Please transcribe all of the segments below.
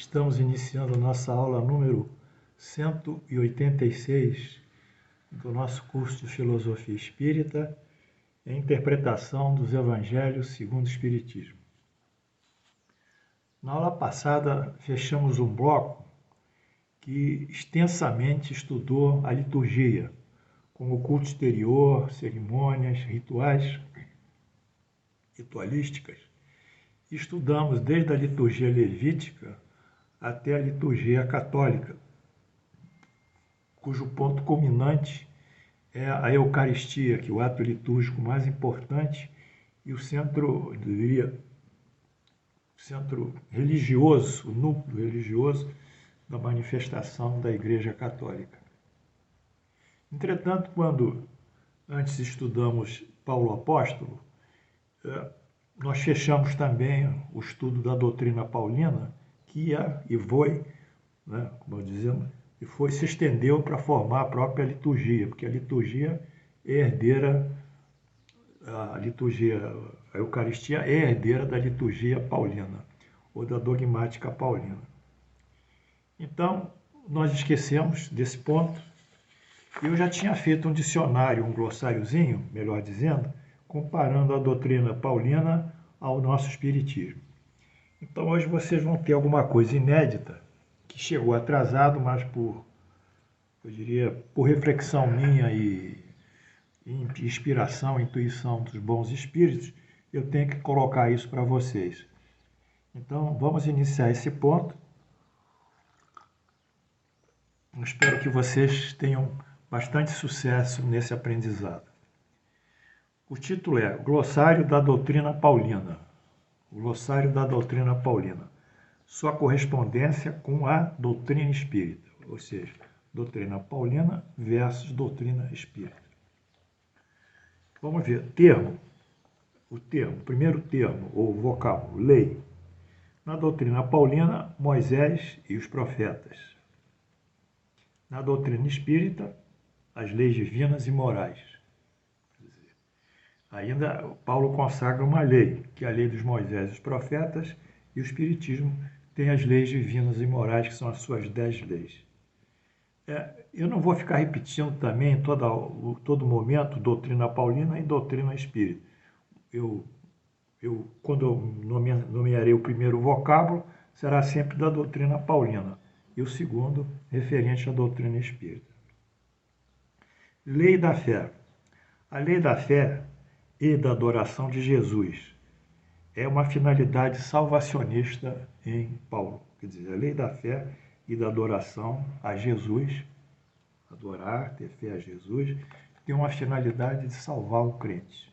Estamos iniciando nossa aula número 186 do nosso curso de Filosofia Espírita e Interpretação dos Evangelhos segundo o Espiritismo. Na aula passada, fechamos um bloco que extensamente estudou a liturgia, como o culto exterior, cerimônias, ritualísticas. Estudamos desde a liturgia levítica até a liturgia católica, cujo ponto culminante é a Eucaristia, que é o ato litúrgico mais importante e o centro, eu diria, centro religioso, o núcleo religioso da manifestação da Igreja Católica. Entretanto, quando antes estudamos Paulo Apóstolo, nós fechamos também o estudo da doutrina paulina, que se estendeu para formar a própria liturgia, porque a liturgia é herdeira, a Eucaristia é herdeira da liturgia paulina, ou da dogmática paulina. Então, nós esquecemos desse ponto. Eu já tinha feito um dicionário, um glossáriozinho, melhor dizendo, comparando a doutrina paulina ao nosso espiritismo. Então, hoje vocês vão ter alguma coisa inédita, que chegou atrasado, mas por reflexão minha e inspiração, intuição dos bons espíritos, eu tenho que colocar isso para vocês. Então, vamos iniciar esse ponto. Eu espero que vocês tenham bastante sucesso nesse aprendizado. O título é Glossário da Doutrina Paulina. O Glossário da Doutrina Paulina. Sua correspondência com a doutrina espírita, ou seja, doutrina paulina versus doutrina espírita. Vamos ver. O primeiro termo, ou vocábulo, lei. Na doutrina paulina, Moisés e os profetas. Na doutrina espírita, as leis divinas e morais. Ainda Paulo consagra uma lei, que é a lei dos Moisés e dos profetas, e o Espiritismo tem as leis divinas e morais, que são as suas 10 leis. Eu não vou ficar repetindo também em todo momento doutrina paulina e doutrina espírita. Quando eu nomearei o primeiro vocábulo, será sempre da doutrina paulina, e o segundo referente à doutrina espírita. Lei da fé. A lei da fé e da adoração de Jesus é uma finalidade salvacionista em Paulo. Quer dizer, a lei da fé e da adoração a Jesus, adorar, ter fé a Jesus, tem uma finalidade de salvar o crente.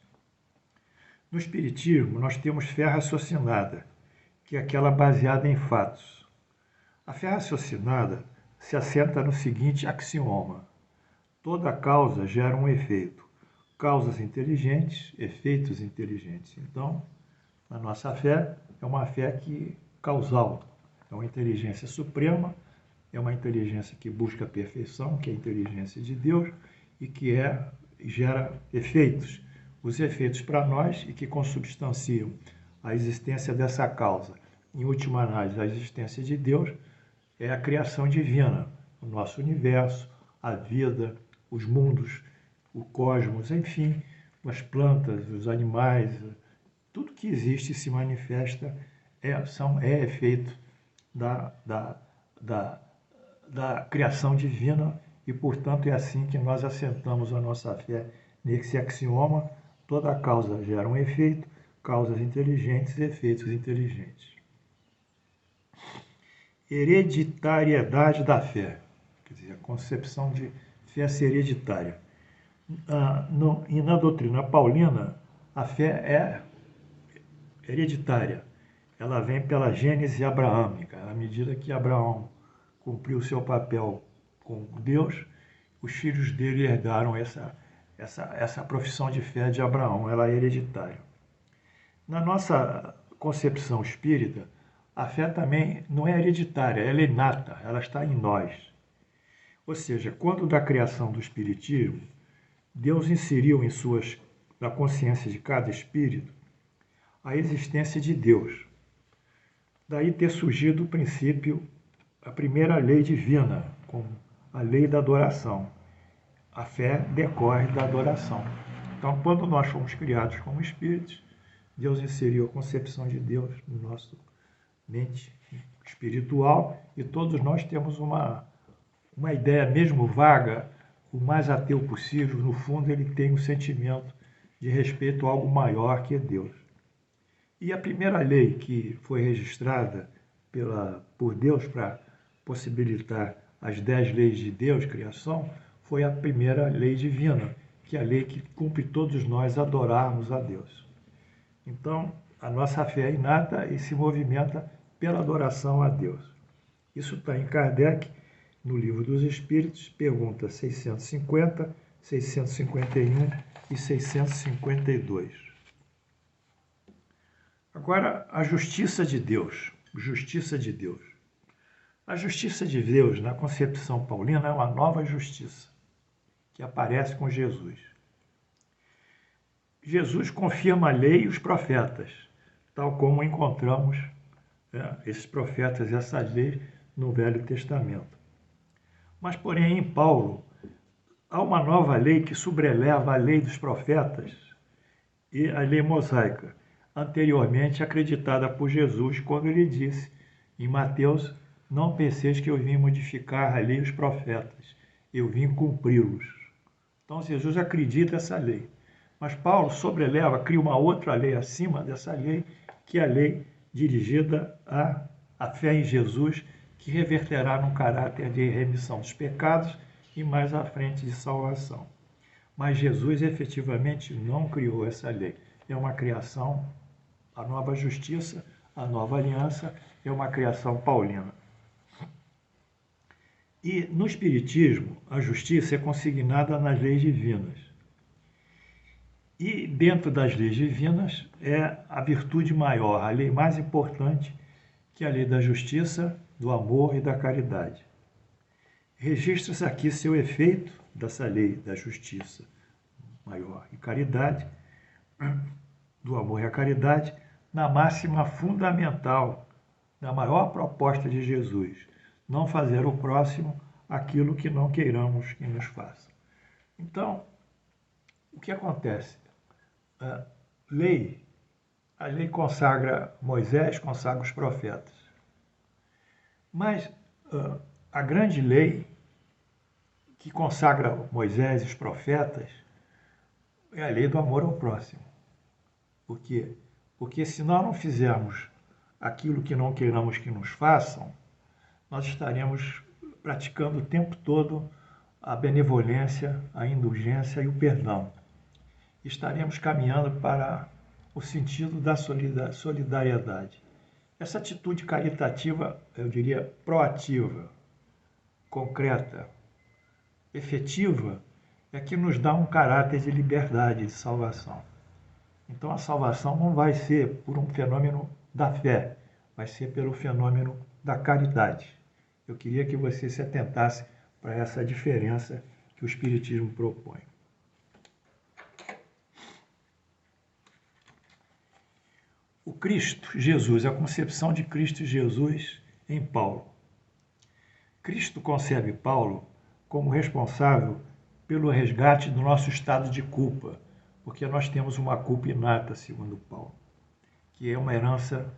No Espiritismo, nós temos fé raciocinada, que é aquela baseada em fatos. A fé raciocinada se assenta no seguinte axioma: toda causa gera um efeito. Causas inteligentes, efeitos inteligentes. Então, a nossa fé é uma fé causal. É uma inteligência suprema, é uma inteligência que busca a perfeição, que é a inteligência de Deus, e que gera efeitos. Os efeitos para nós e que consubstanciam a existência dessa causa. Em última análise, a existência de Deus é a criação divina, o nosso universo, a vida, os mundos, o cosmos, enfim, as plantas, os animais, tudo que existe e se manifesta é efeito da criação divina e, portanto, é assim que nós assentamos a nossa fé nesse axioma: toda causa gera um efeito, causas inteligentes, efeitos inteligentes. Hereditariedade da fé, quer dizer, a concepção de fé ser hereditária. E na doutrina paulina, a fé é hereditária. Ela vem pela gênese abraâmica. À medida que Abraão cumpriu seu papel com Deus, os filhos dele herdaram essa profissão de fé de Abraão. Ela é hereditária. Na nossa concepção espírita, a fé também não é hereditária, ela é inata, ela está em nós. Ou seja, quando da criação do espiritismo, Deus inseriu na consciência de cada espírito a existência de Deus. Daí ter surgido o princípio, a primeira lei divina, como a lei da adoração. A fé decorre da adoração. Então, quando nós fomos criados como espíritos, Deus inseriu a concepção de Deus no nosso mente espiritual e todos nós temos uma ideia, mesmo vaga, o mais ateu possível. No fundo, ele tem um sentimento de respeito a algo maior que é Deus. E a primeira lei que foi registrada por Deus para possibilitar as 10 leis de Deus, criação, foi a primeira lei divina, que é a lei que cumpre todos nós adorarmos a Deus. Então, a nossa fé é inata e se movimenta pela adoração a Deus. Isso está em Kardec, no Livro dos Espíritos, pergunta 650, 651 e 652. Agora, a justiça de Deus. Justiça de Deus. A justiça de Deus, na concepção paulina, é uma nova justiça que aparece com Jesus. Jesus confirma a lei e os profetas, tal como encontramos esses profetas e essas leis no Velho Testamento. Mas, porém, em Paulo, há uma nova lei que sobreleva a lei dos profetas e a lei mosaica, anteriormente acreditada por Jesus, quando ele disse em Mateus: não penseis que eu vim modificar a lei e os profetas, eu vim cumpri-los. Então, Jesus acredita essa lei. Mas Paulo sobreleva, cria uma outra lei acima dessa lei, que é a lei dirigida à fé em Jesus, que reverterá no caráter de remissão dos pecados e mais à frente de salvação. Mas Jesus efetivamente não criou essa lei. É uma criação, a nova justiça, a nova aliança, é uma criação paulina. E no Espiritismo, a justiça é consignada nas leis divinas. E dentro das leis divinas é a virtude maior, a lei mais importante, que é a lei da justiça, do amor e da caridade. Registra-se aqui seu efeito dessa lei da justiça maior e caridade, do amor e a caridade, na máxima fundamental, na maior proposta de Jesus: não fazer o próximo aquilo que não queiramos que nos faça. Então, o que acontece? A lei consagra Moisés, consagra os profetas. Mas a grande lei que consagra Moisés e os profetas é a lei do amor ao próximo. Por quê? Porque se nós não fizermos aquilo que não queiramos que nos façam, nós estaremos praticando o tempo todo a benevolência, a indulgência e o perdão. Estaremos caminhando para o sentido da solidariedade. Essa atitude caritativa, eu diria, proativa, concreta, efetiva, é que nos dá um caráter de liberdade, de salvação. Então a salvação não vai ser por um fenômeno da fé, vai ser pelo fenômeno da caridade. Eu queria que você se atentasse para essa diferença que o Espiritismo propõe. O Cristo Jesus, a concepção de Cristo Jesus em Paulo. Cristo concebe Paulo como responsável pelo resgate do nosso estado de culpa, porque nós temos uma culpa inata, segundo Paulo, que é uma herança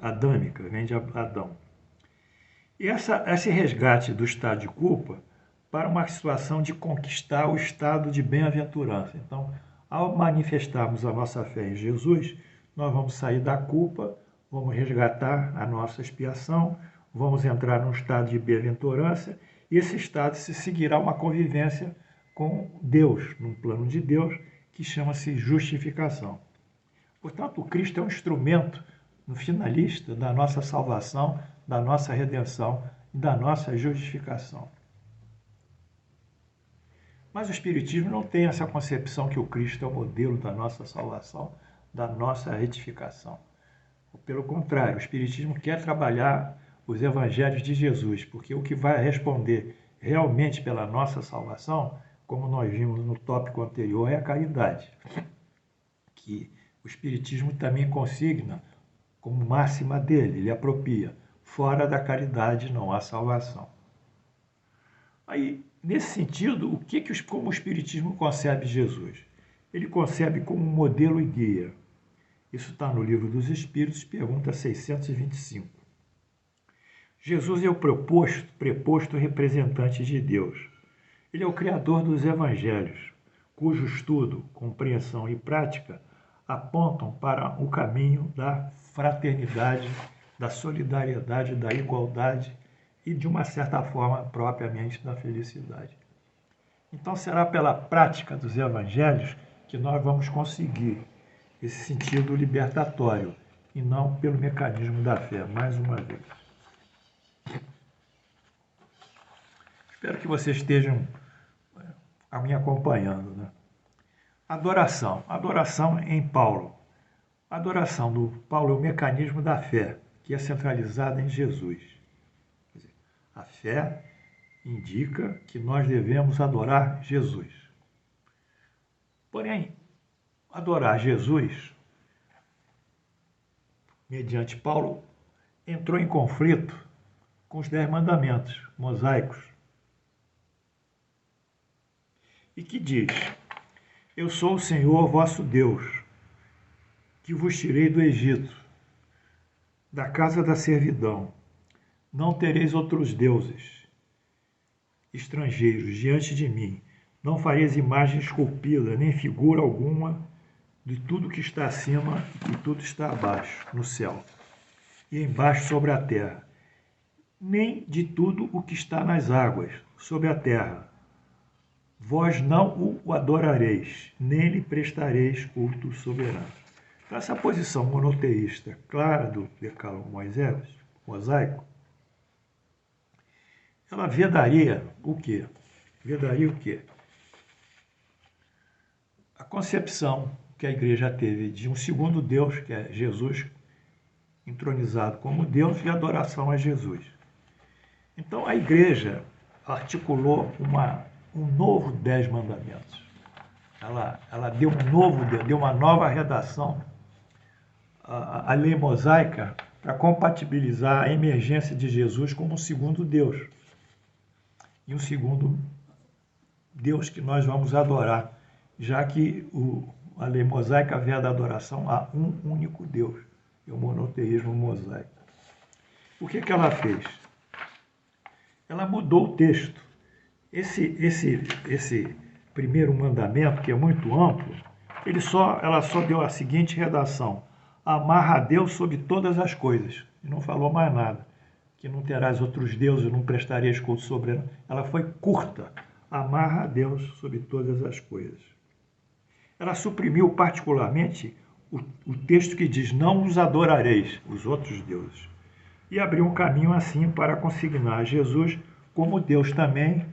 adâmica, vem de Adão. E esse resgate do estado de culpa para uma situação de conquistar o estado de bem-aventurança. Então, ao manifestarmos a nossa fé em Jesus, nós vamos sair da culpa, vamos resgatar a nossa expiação, vamos entrar num estado de bem-aventurança, e esse estado se seguirá uma convivência com Deus, num plano de Deus, que chama-se justificação. Portanto, o Cristo é um instrumento no finalista da nossa salvação, da nossa redenção e da nossa justificação. Mas o Espiritismo não tem essa concepção que o Cristo é o modelo da nossa salvação, da nossa retificação. Pelo contrário, o Espiritismo quer trabalhar os evangelhos de Jesus, porque o que vai responder realmente pela nossa salvação, como nós vimos no tópico anterior, é a caridade, que o Espiritismo também consigna como máxima dele, ele apropria. Fora da caridade não há salvação. Aí, nesse sentido, como o Espiritismo concebe Jesus? Ele concebe como modelo e guia. Isso está no Livro dos Espíritos, pergunta 625. Jesus é o preposto representante de Deus. Ele é o criador dos evangelhos, cujo estudo, compreensão e prática apontam para o caminho da fraternidade, da solidariedade, da igualdade e, de uma certa forma, propriamente da felicidade. Então, será pela prática dos evangelhos que nós vamos conseguir esse sentido libertatório e não pelo mecanismo da fé, mais uma vez. Espero que vocês estejam me acompanhando, né? Adoração. Adoração em Paulo. A adoração do Paulo é o mecanismo da fé, que é centralizada em Jesus. Quer dizer, a fé indica que nós devemos adorar Jesus. Porém, adorar Jesus, mediante Paulo, entrou em conflito com os 10 mandamentos mosaicos. E que diz: eu sou o Senhor vosso Deus, que vos tirei do Egito, da casa da servidão. Não tereis outros deuses estrangeiros diante de mim. Não fareis imagem esculpida, nem figura alguma de tudo que está acima e tudo está abaixo, no céu, e embaixo sobre a terra, nem de tudo o que está nas águas, sobre a terra. Vós não o adorareis, nem lhe prestareis culto soberano. Então, essa posição monoteísta clara do decálogo mosaico, ela vedaria o quê? Vedaria o quê? A concepção que a igreja teve de um segundo Deus, que é Jesus, entronizado como Deus, e adoração a Jesus. Então, a igreja articulou um novo 10 mandamentos. Ela deu uma nova redação à lei mosaica para compatibilizar a emergência de Jesus como um segundo Deus. E um segundo Deus que nós vamos adorar, já que a lei mosaica veda a adoração a um único Deus, é o monoteísmo mosaico. O que ela fez? Ela mudou o texto. Esse primeiro mandamento, que é muito amplo, ela só deu a seguinte redação: amarra a Deus sobre todas as coisas. E não falou mais nada. Que não terás outros deuses, não prestarias culto soberano. Ela foi curta. Amarra a Deus sobre todas as coisas. Ela suprimiu particularmente o texto que diz: não os adorareis, os outros deuses. E abriu um caminho assim para consignar a Jesus como Deus também,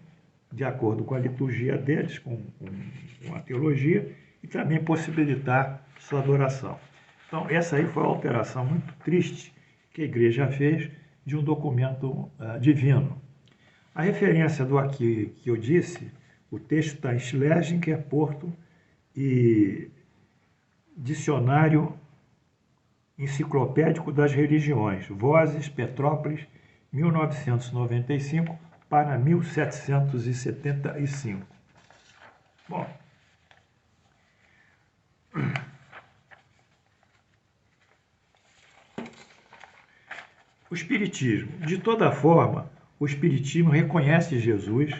de acordo com a liturgia deles, com a teologia, e também possibilitar sua adoração. Então, essa aí foi uma alteração muito triste que a igreja fez de um documento divino. A referência do aqui que eu disse, o texto está em Schlesinger, que é Porto, e Dicionário Enciclopédico das Religiões, Vozes, Petrópolis, 1995 para 1775. Bom, o Espiritismo. De toda forma, o Espiritismo reconhece Jesus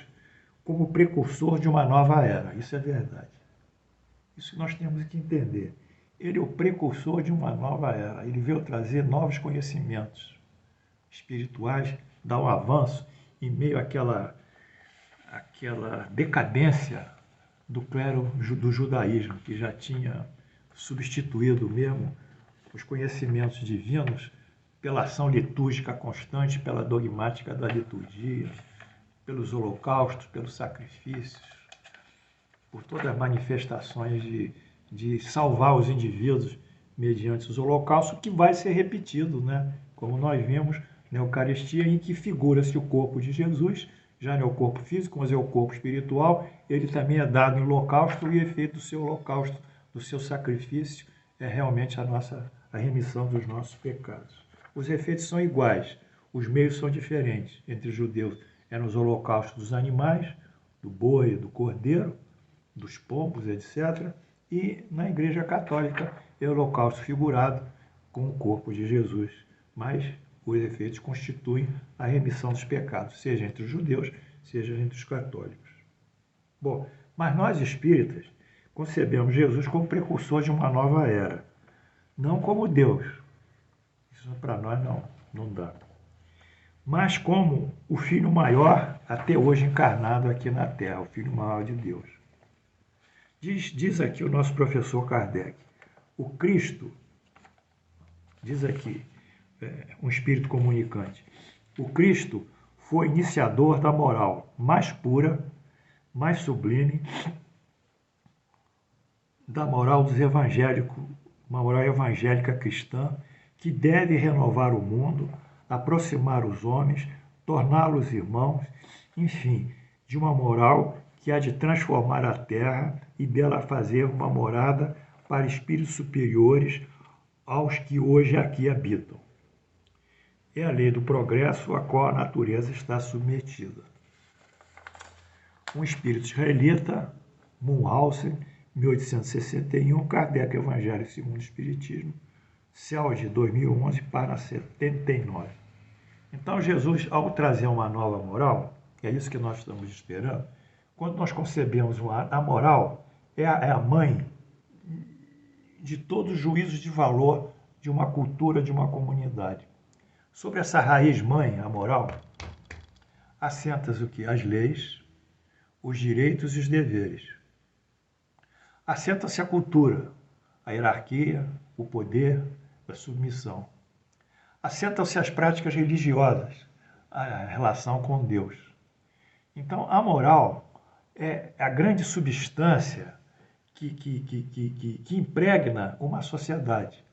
como precursor de uma nova era. Isso é verdade. Isso nós temos que entender. Ele é o precursor de uma nova era. Ele veio trazer novos conhecimentos espirituais, dar um avanço em meio àquela decadência do clero do judaísmo, que já tinha substituído mesmo os conhecimentos divinos pela ação litúrgica constante, pela dogmática da liturgia, pelos holocaustos, pelos sacrifícios, por todas as manifestações de salvar os indivíduos mediante os holocaustos, que vai ser repetido, né? Como nós vimos na Eucaristia, em que figura-se o corpo de Jesus, já não é o corpo físico, mas é o corpo espiritual. Ele também é dado em holocausto, e o efeito do seu holocausto, do seu sacrifício, é realmente a nossa a remissão dos nossos pecados. Os efeitos são iguais, os meios são diferentes. Entre os judeus eram os holocaustos dos animais, do boi, do cordeiro, dos pombos, etc. E na Igreja Católica é o holocausto figurado com o corpo de Jesus. Mas os efeitos constituem a remissão dos pecados, seja entre os judeus, seja entre os católicos. Bom, mas nós espíritas concebemos Jesus como precursor de uma nova era, não como Deus. Isso para nós não dá. Mas como o Filho maior, até hoje encarnado aqui na Terra, o Filho maior de Deus. Diz aqui o nosso professor Kardec, o Cristo, diz aqui, um espírito comunicante, o Cristo foi iniciador da moral mais pura, mais sublime, da moral dos evangélicos, uma moral evangélica cristã, que deve renovar o mundo, aproximar os homens, torná-los irmãos, enfim, de uma moral que há de transformar a terra e dela fazer uma morada para espíritos superiores aos que hoje aqui habitam. É a lei do progresso a qual a natureza está submetida. Um espírito israelita, Munhausen, 1861, Kardec, Evangelho segundo o Espiritismo, Celge, 2011, página 79. Então, Jesus, ao trazer uma nova moral, é isso que nós estamos esperando, quando nós concebemos a moral, é a mãe de todos os juízos de valor de uma cultura, de uma comunidade. Sobre essa raiz mãe, a moral, assenta-se o quê? As leis, os direitos e os deveres. Assenta-se a cultura, a hierarquia, o poder, a submissão. Assentam-se as práticas religiosas, a relação com Deus. Então, a moral é a grande substância que impregna uma sociedade.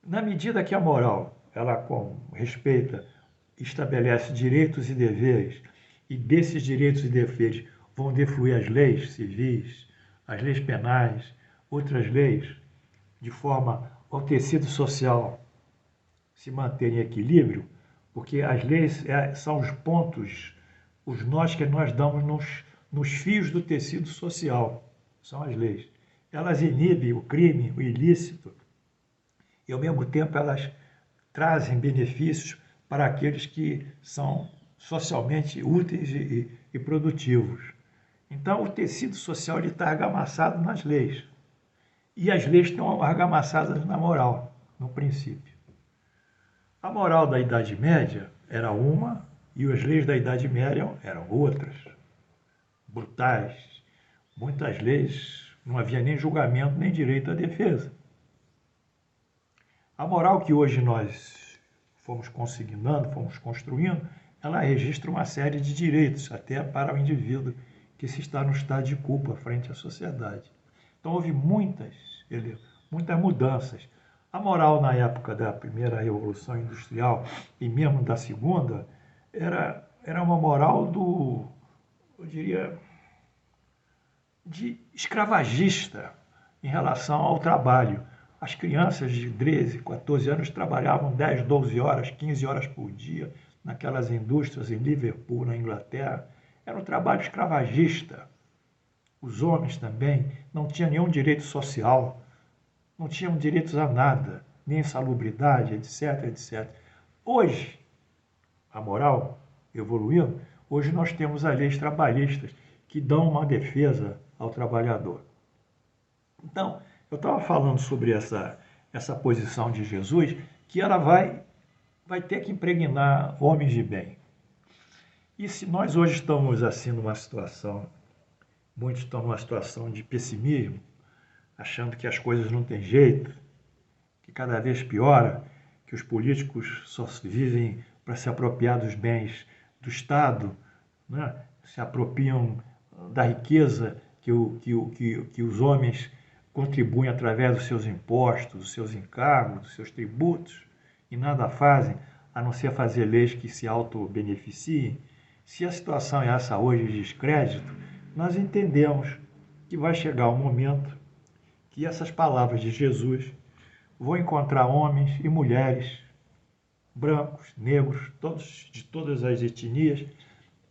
Na medida que a moral, ela respeita, estabelece direitos e deveres, e desses direitos e deveres vão defluir as leis civis, as leis penais, outras leis, de forma ao tecido social se manter em equilíbrio, porque as leis são os pontos, os nós que nós damos nos fios do tecido social, são as leis. Elas inibem o crime, o ilícito, e ao mesmo tempo elas trazem benefícios para aqueles que são socialmente úteis e produtivos. Então, o tecido social está argamassado nas leis. E as leis estão argamassadas na moral, no princípio. A moral da Idade Média era uma e as leis da Idade Média eram outras, brutais. Muitas leis não havia nem julgamento nem direito à defesa. A moral que hoje nós fomos consignando, fomos construindo, ela registra uma série de direitos, até para o indivíduo que se está no estado de culpa frente à sociedade. Então houve muitas mudanças. A moral na época da primeira Revolução Industrial e mesmo da segunda era uma moral eu diria, de escravagista em relação ao trabalho. As crianças de 13, 14 anos trabalhavam 10, 12 horas, 15 horas por dia naquelas indústrias em Liverpool, na Inglaterra. Era um trabalho escravagista. Os homens também não tinham nenhum direito social, não tinham direitos a nada, nem insalubridade, etc, etc. Hoje, a moral evoluindo, hoje nós temos as leis trabalhistas que dão uma defesa ao trabalhador. Então, eu estava falando sobre essa posição de Jesus, que ela vai ter que impregnar homens de bem. E se nós hoje estamos assim numa situação, muitos estão numa situação de pessimismo, achando que as coisas não têm jeito, que cada vez piora, que os políticos só vivem para se apropriar dos bens do Estado, né? Se apropriam da riqueza que os homens contribuem através dos seus impostos, dos seus encargos, dos seus tributos, e nada fazem a não ser fazer leis que se auto-beneficiem. Se a situação é essa hoje de descrédito, nós entendemos que vai chegar um momento que essas palavras de Jesus vou encontrar homens e mulheres, brancos, negros, todos de todas as etnias,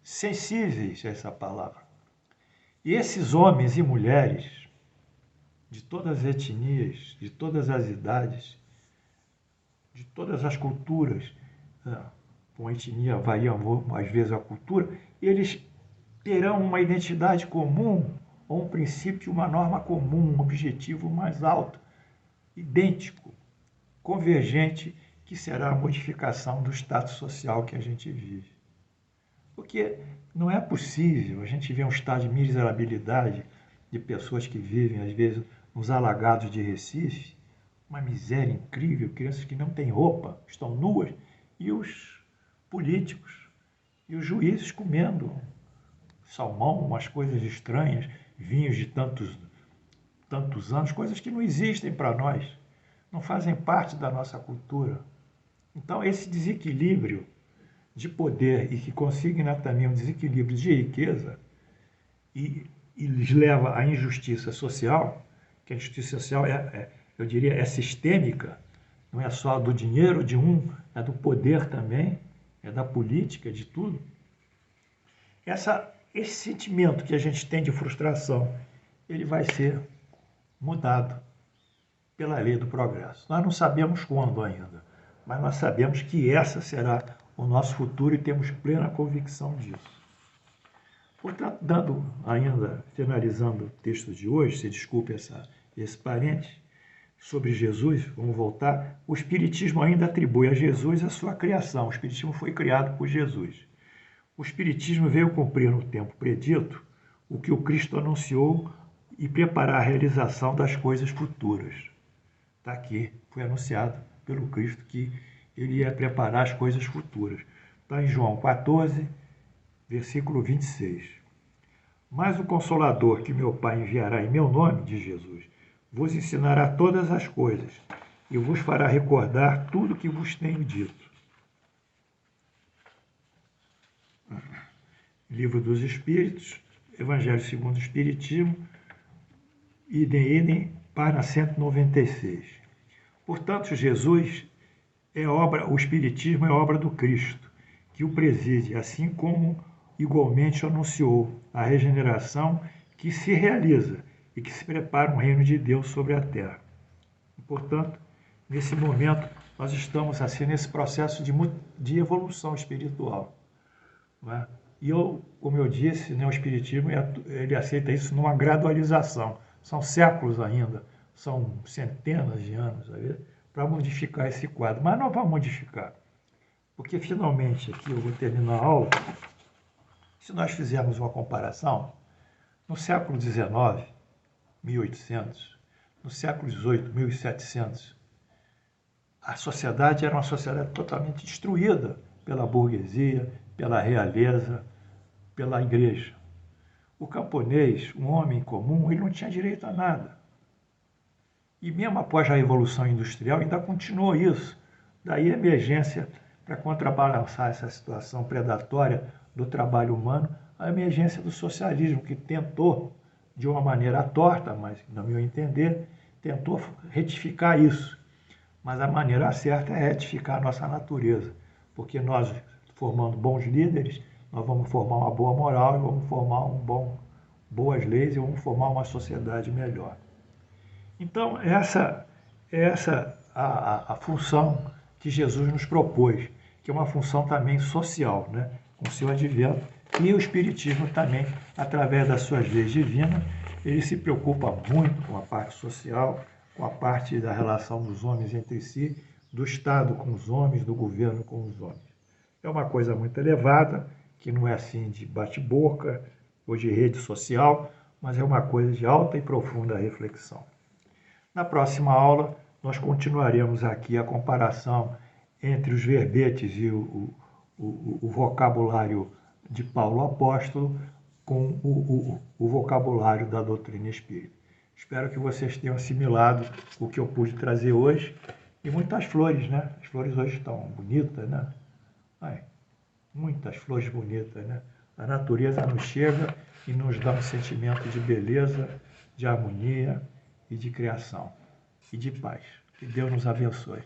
sensíveis a essa palavra. E esses homens e mulheres, de todas as etnias, de todas as idades, de todas as culturas, com a etnia varia às vezes a cultura, eles terão uma identidade comum, ou um princípio, uma norma comum, um objetivo mais alto, idêntico, convergente, que será a modificação do status social que a gente vive. Porque não é possível a gente ver um estado de miserabilidade de pessoas que vivem, às vezes, nos alagados de Recife, uma miséria incrível, crianças que não têm roupa, estão nuas, e os políticos e os juízes comendo salmão, umas coisas estranhas, vinhos de tantos anos, coisas que não existem para nós, não fazem parte da nossa cultura. Então, esse desequilíbrio de poder e que consigna também um desequilíbrio de riqueza e lhes leva à injustiça social, que a injustiça social eu diria, é sistêmica, não é só do dinheiro de um, é do poder também, é da política, de tudo. Esse sentimento que a gente tem de frustração, ele vai ser mudado pela lei do progresso. Nós não sabemos quando ainda, mas nós sabemos que essa será o nosso futuro e temos plena convicção disso. Portanto, finalizando o texto de hoje, se desculpe esse parênteses, sobre Jesus, vamos voltar, o Espiritismo ainda atribui a Jesus a sua criação. O Espiritismo foi criado por Jesus. O Espiritismo veio cumprir no tempo predito o que o Cristo anunciou e preparar a realização das coisas futuras. Está aqui, foi anunciado pelo Cristo que ele ia preparar as coisas futuras. Está em João 14, versículo 26. Mas o Consolador que meu Pai enviará em meu nome, diz Jesus, vos ensinará todas as coisas e vos fará recordar tudo o que vos tenho dito. Livro dos Espíritos, Evangelho segundo o Espiritismo, idem, página 196. Portanto, Jesus o Espiritismo é obra do Cristo, que o preside, assim como igualmente anunciou a regeneração que se realiza e que se prepara um reino de Deus sobre a terra. E, portanto, nesse momento, nós estamos assim nesse processo de evolução espiritual. Não é? E como eu disse, o Espiritismo ele aceita isso numa gradualização. São séculos ainda, são centenas de anos para modificar esse quadro. Mas não vamos modificar, porque finalmente, aqui eu vou terminar a aula, se nós fizermos uma comparação, no século XIX, 1800, no século XVIII, 1700, a sociedade era uma sociedade totalmente destruída pela burguesia, pela realeza, pela igreja. O camponês, um homem comum, ele não tinha direito a nada. E mesmo após a Revolução Industrial, ainda continuou isso. Daí a emergência, para contrabalançar essa situação predatória do trabalho humano, a emergência do socialismo, que tentou, de uma maneira torta, mas, no meu entender, tentou retificar isso. Mas a maneira certa é retificar a nossa natureza, porque nós, formando bons líderes, nós vamos formar uma boa moral e vamos formar boas leis e vamos formar uma sociedade melhor. Então, essa é a função que Jesus nos propôs, que é uma função também social, né? Com o seu advento. E o Espiritismo também, através das suas leis divinas, ele se preocupa muito com a parte social, com a parte da relação dos homens entre si, do Estado com os homens, do governo com os homens. É uma coisa muito elevada, que não é assim de bate-boca ou de rede social, mas é uma coisa de alta e profunda reflexão. Na próxima aula, nós continuaremos aqui a comparação entre os verbetes e o vocabulário de Paulo Apóstolo com o vocabulário da doutrina espírita. Espero que vocês tenham assimilado o que eu pude trazer hoje. E muitas flores, né? As flores hoje estão bonitas, né? Muitas flores bonitas, né? A natureza nos chega e nos dá um sentimento de beleza, de harmonia e de criação. e de paz. Que Deus nos abençoe.